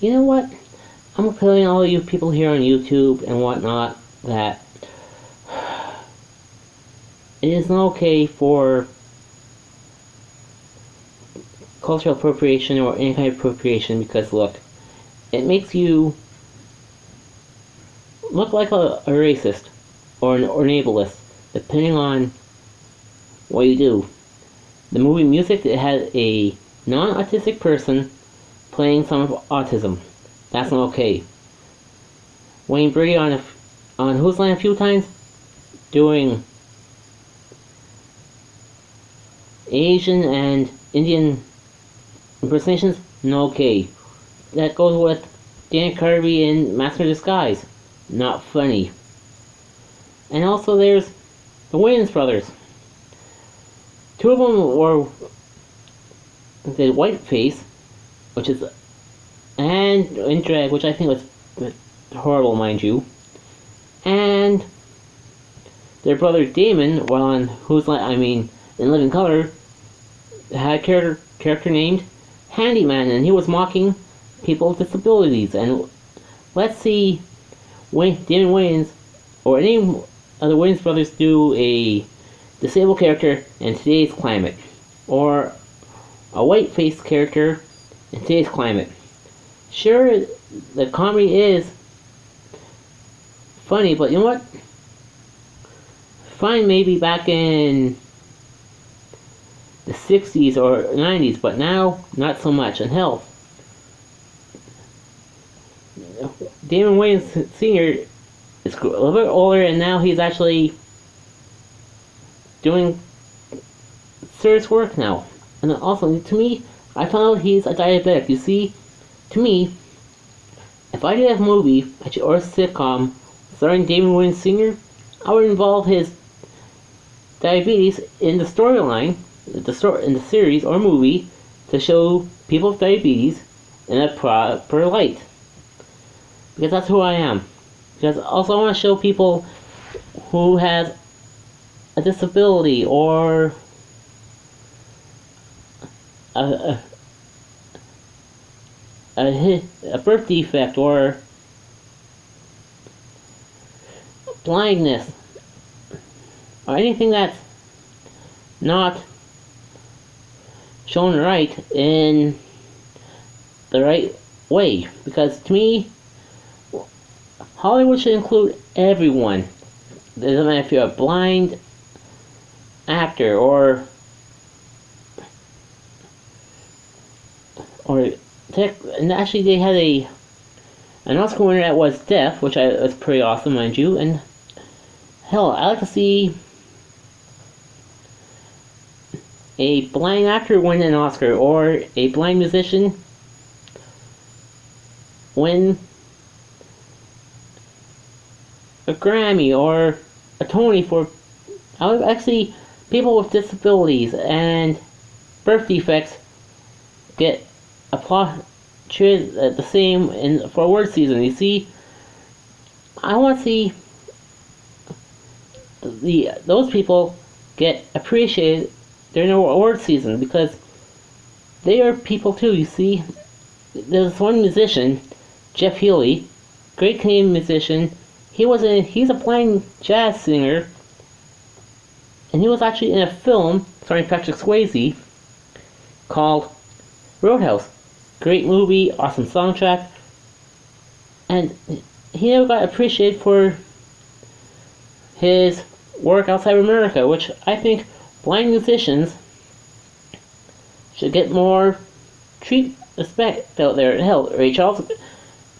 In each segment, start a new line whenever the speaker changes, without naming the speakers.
You know what? I'm telling all you people here on YouTube and whatnot that it is not okay for cultural appropriation or any kind of appropriation because, look, it makes you look like a racist or an ableist, depending on what you do. The movie Music, it had a non-autistic person playing some of autism. That's not okay. Wayne Brady on Whose Line a few times doing Asian and Indian impersonations, no okay. That goes with Dan Kirby in Master of Disguise, not funny. And also there's the Wayans brothers. Two of them were the whiteface, which is, and in drag, which I think was horrible, mind you. And their brother Damon, while on in Living Color, had a character named Handyman, and he was mocking people with disabilities. And let's see Damon Wayans or any of the Wayans brothers do a disabled character in today's climate, or a white-faced character in today's climate. Sure, the comedy is funny, but you know what? Fine, maybe back in the 60s or 90s, but now, not so much. And hell, Damon Wayans Sr. is a little bit older, and now he's actually doing serious work now. And also, to me, I found out he's a diabetic. You see, to me, if I did a movie or a sitcom starring Damon Wayans Sr., I would involve his diabetes in the storyline, in the series or movie, to show people with diabetes in a proper light. Because that's who I am. Because also I want to show people who has a disability or a birth defect or blindness or anything that's not shown right in the right way. Because to me, Hollywood should include everyone. It doesn't matter if you're a blind actor or and actually they had an Oscar winner that was deaf, which was pretty awesome, mind you. And hell, I like to see a blind actor win an Oscar or a blind musician win a Grammy or a Tony for. I would actually, people with disabilities and birth defects get treated the same for award season. You see, I want to see those people get appreciated during the award season because they are people too. You see, there's one musician, Jeff Healey, great Canadian musician. He's a blind jazz singer, and he was actually in a film starring Patrick Swayze called Roadhouse. Great movie, awesome soundtrack, and he never got appreciated for his work outside of America, which I think blind musicians should get more respect out there. Hell, Ray Charles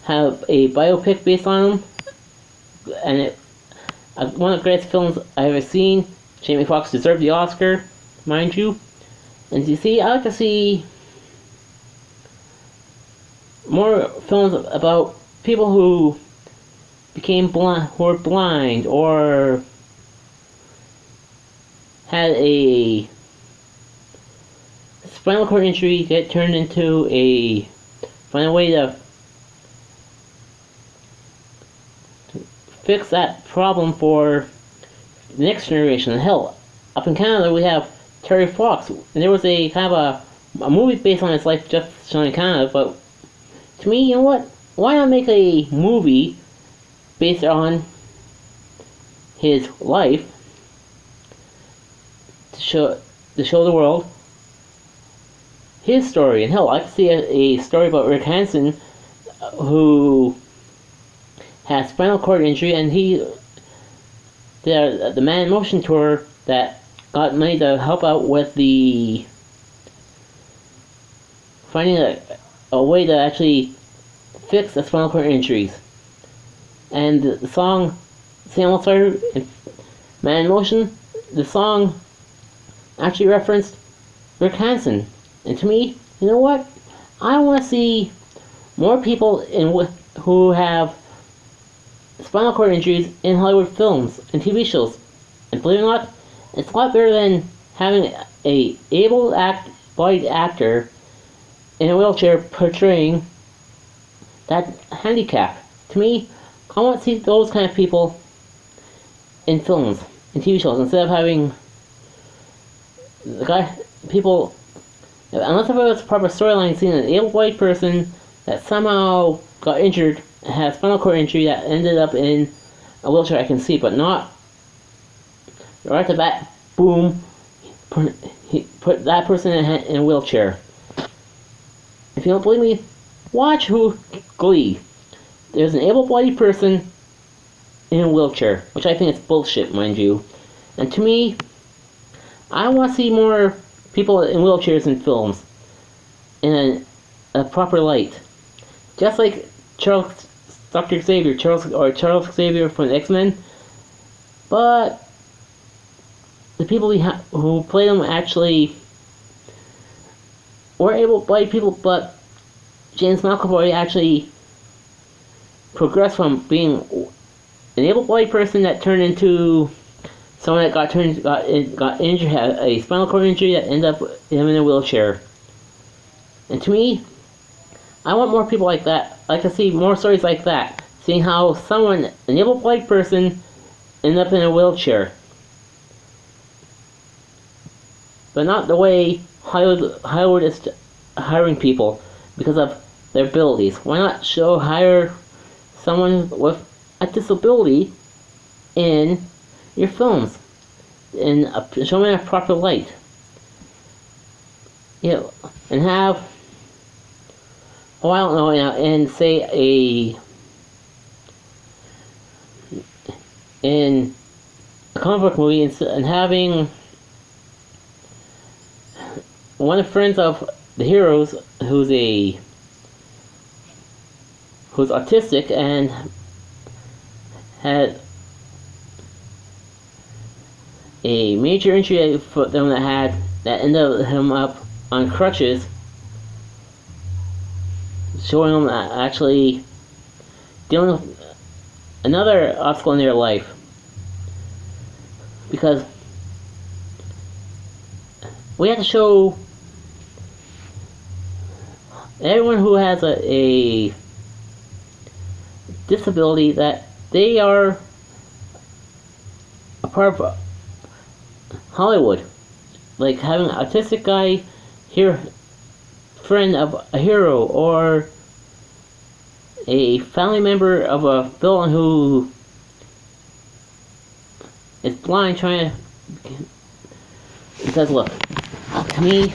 have a biopic based on him, and one of the greatest films I've ever seen. Jamie Foxx deserved the Oscar, mind you. And you see, I like to see more films about people who became blind, who were blind, or had a spinal cord injury get turned into find a way to fix that problem for the next generation. And hell, up in Canada we have Terry Fox, and there was a kind of a movie based on his life just shown in Canada, but To me, you know what? Why not make a movie based on his life to show the world his story? And hell, I could see a story about Rick Hansen, who has spinal cord injury, and he the Man in Motion tour that got money to help out with the finding a way to actually fix the spinal cord injuries. And the song Sam Starter in Man in Motion, the song actually referenced Rick Hansen. And to me, you know what? I want to see more people who have spinal cord injuries in Hollywood films and TV shows. And believe it or not, it's a lot better than having a able-bodied actor in a wheelchair portraying that handicap. To me, I want to see those kind of people in films and TV shows instead of having people. Unless if it was a proper storyline, seeing an able-bodied person that somehow got injured and had a spinal cord injury that ended up in a wheelchair, I can see, but not right at the bat. Boom! Put that person in a wheelchair. If you don't believe me, watch Glee. There's an able-bodied person in a wheelchair, which I think is bullshit, mind you. And to me, I want to see more people in wheelchairs in films in a proper light. Just like Dr. Xavier, Charles Xavier from X-Men, but the people who play them actually were able-bodied people, but James McAvoy actually progressed from being an able-bodied person that turned into someone that got injured, had a spinal cord injury that ended up him in a wheelchair. And to me, I want more people like that. I like to see more stories like that. Seeing how an able-bodied person ended up in a wheelchair. But not the way Hollywood is hiring people because of their abilities. Why not hire someone with a disability in your films and show them in a proper light? You know, and have, I don't know, and say in a comic book movie, and having one of the friends of the heroes who's autistic and had a major injury for them that ended him up on crutches, showing them actually dealing with another obstacle in their life. Because we have to show everyone who has a disability that they are a part of Hollywood. Like having an autistic guy here, friend of a hero, or a family member of a villain who is blind trying to. Because look, to me,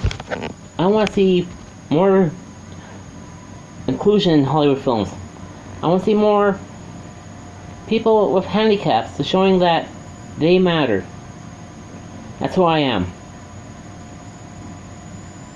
I want to see more inclusion in Hollywood films. I want to see more people with handicaps, showing that they matter. That's who I am.